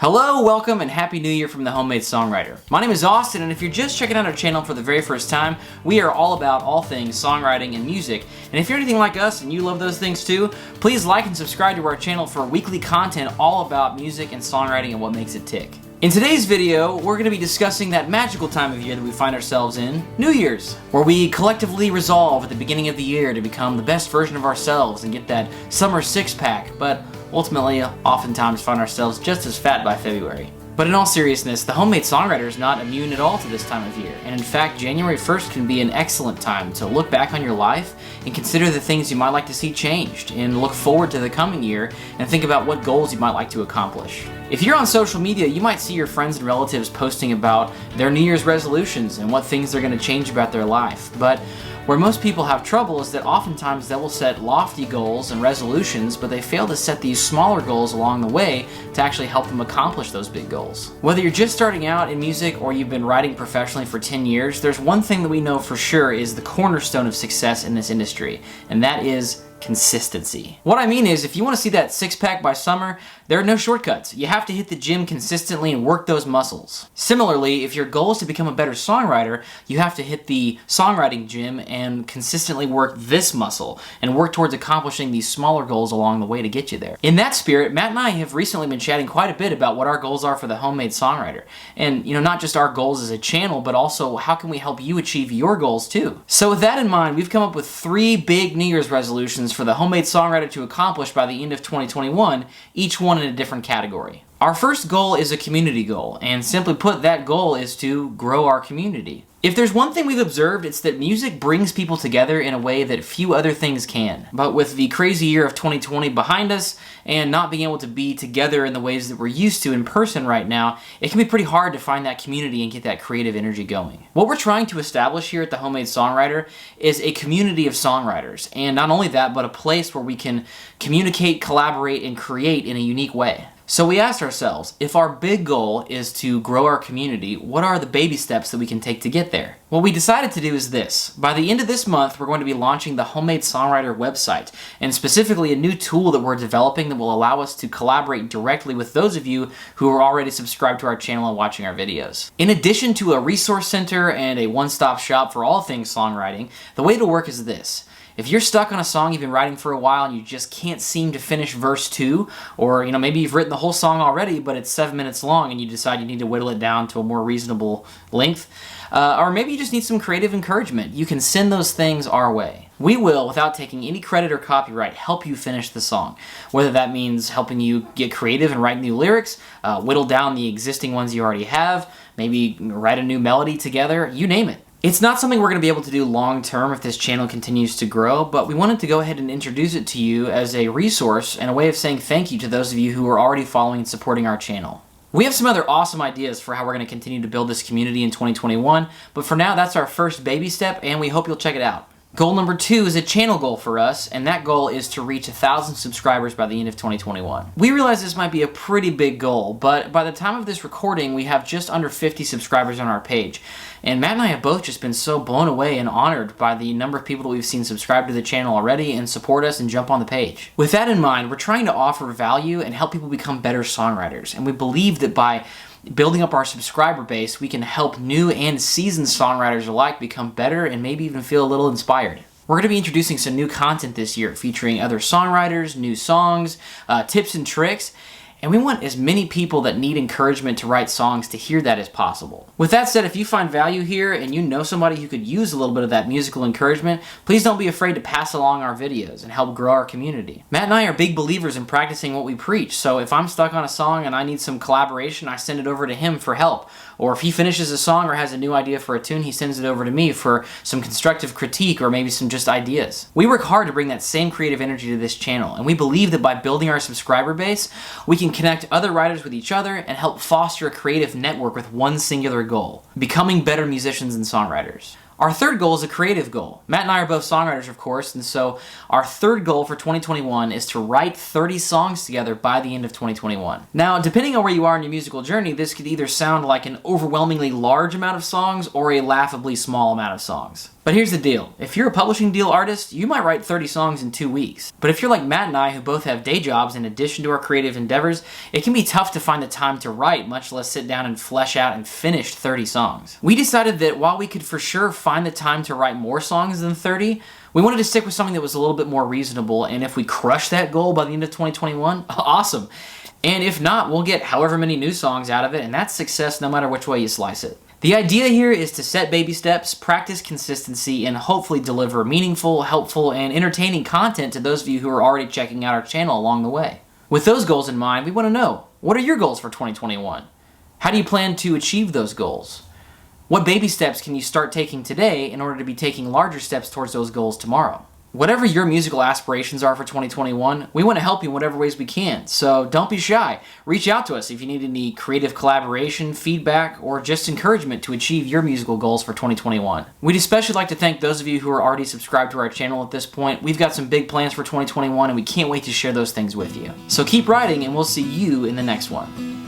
Hello, welcome, and Happy New Year from the Homemade Songwriter. My name is Austin, and if you're just checking out our channel for the very first time, we are all about all things songwriting and music. And if you're anything like us and you love those things too, please like and subscribe to our channel for weekly content all about music and songwriting and what makes it tick. In today's video, we're going to be discussing that magical time of year that we find ourselves in, New Year's, where we collectively resolve at the beginning of the year to become the best version of ourselves and get that summer six-pack, but ultimately, oftentimes find ourselves just as fat by February. But in all seriousness, the Homemade Songwriter is not immune at all to this time of year, and in fact, January 1st can be an excellent time to look back on your life and consider the things you might like to see changed, and look forward to the coming year and think about what goals you might like to accomplish. If you're on social media, you might see your friends and relatives posting about their New Year's resolutions and what things they're going to change about their life, but where most people have trouble is that oftentimes they will set lofty goals and resolutions, but they fail to set these smaller goals along the way to actually help them accomplish those big goals. Whether you're just starting out in music or you've been writing professionally for 10 years, there's one thing that we know for sure is the cornerstone of success in this industry, and that is consistency. What I mean is, if you want to see that six-pack by summer, there are no shortcuts. You have to hit the gym consistently and work those muscles. Similarly, if your goal is to become a better songwriter, you have to hit the songwriting gym and consistently work this muscle and work towards accomplishing these smaller goals along the way to get you there. In that spirit, Matt and I have recently been chatting quite a bit about what our goals are for the Homemade Songwriter. And, not just our goals as a channel, but also how can we help you achieve your goals too. So with that in mind, we've come up with 3 big New Year's resolutions for the Homemade Songwriter to accomplish by the end of 2021, each one in a different category. Our first goal is a community goal, and simply put, that goal is to grow our community. If there's one thing we've observed, it's that music brings people together in a way that few other things can. But with the crazy year of 2020 behind us, and not being able to be together in the ways that we're used to in person right now, it can be pretty hard to find that community and get that creative energy going. What we're trying to establish here at the Homemade Songwriter is a community of songwriters, and not only that, but a place where we can communicate, collaborate, and create in a unique way. So we asked ourselves, if our big goal is to grow our community, what are the baby steps that we can take to get there? What we decided to do is this. By the end of this month, we're going to be launching the Homemade Songwriter website, and specifically a new tool that we're developing that will allow us to collaborate directly with those of you who are already subscribed to our channel and watching our videos. In addition to a resource center and a one-stop shop for all things songwriting, the way it'll work is this. If you're stuck on a song you've been writing for a while and you just can't seem to finish verse 2, or maybe you've written the whole song already but it's 7 minutes long and you decide you need to whittle it down to a more reasonable length, or maybe you just need some creative encouragement, you can send those things our way. We will, without taking any credit or copyright, help you finish the song. Whether that means helping you get creative and write new lyrics, whittle down the existing ones you already have, maybe write a new melody together, you name it. It's not something we're going to be able to do long term if this channel continues to grow, but we wanted to go ahead and introduce it to you as a resource and a way of saying thank you to those of you who are already following and supporting our channel. We have some other awesome ideas for how we're going to continue to build this community in 2021, but for now that's our first baby step and we hope you'll check it out. Goal number 2 is a channel goal for us, and that goal is to reach 1,000 subscribers by the end of 2021. We realize this might be a pretty big goal, but by the time of this recording, we have just under 50 subscribers on our page. And Matt and I have both just been so blown away and honored by the number of people that we've seen subscribe to the channel already and support us and jump on the page. With that in mind, we're trying to offer value and help people become better songwriters, and we believe that by building up our subscriber base, we can help new and seasoned songwriters alike become better and maybe even feel a little inspired. We're going to be introducing some new content this year featuring other songwriters, new songs, tips and tricks, and we want as many people that need encouragement to write songs to hear that as possible. With that said, if you find value here and you know somebody who could use a little bit of that musical encouragement, please don't be afraid to pass along our videos and help grow our community. Matt and I are big believers in practicing what we preach, so if I'm stuck on a song and I need some collaboration, I send it over to him for help. Or if he finishes a song or has a new idea for a tune, he sends it over to me for some constructive critique or maybe some just ideas. We work hard to bring that same creative energy to this channel, and we believe that by building our subscriber base, we can connect other writers with each other and help foster a creative network with one singular goal: becoming better musicians and songwriters. Our third goal is a creative goal. Matt and I are both songwriters, of course, and so our third goal for 2021 is to write 30 songs together by the end of 2021. Now, depending on where you are in your musical journey, this could either sound like an overwhelmingly large amount of songs or a laughably small amount of songs. But here's the deal. If you're a publishing deal artist, you might write 30 songs in 2 weeks. But if you're like Matt and I, who both have day jobs in addition to our creative endeavors, it can be tough to find the time to write, much less sit down and flesh out and finish 30 songs. We decided that while we could for sure find the time to write more songs than 30, we wanted to stick with something that was a little bit more reasonable, and if we crush that goal by the end of 2021, awesome. And if not, we'll get however many new songs out of it, and that's success no matter which way you slice it. The idea here is to set baby steps, practice consistency, and hopefully deliver meaningful, helpful, and entertaining content to those of you who are already checking out our channel along the way. With those goals in mind, we want to know, what are your goals for 2021? How do you plan to achieve those goals? What baby steps can you start taking today in order to be taking larger steps towards those goals tomorrow? Whatever your musical aspirations are for 2021, we want to help you in whatever ways we can, so don't be shy. Reach out to us if you need any creative collaboration, feedback, or just encouragement to achieve your musical goals for 2021. We'd especially like to thank those of you who are already subscribed to our channel at this point. We've got some big plans for 2021, and we can't wait to share those things with you. So keep writing, and we'll see you in the next one.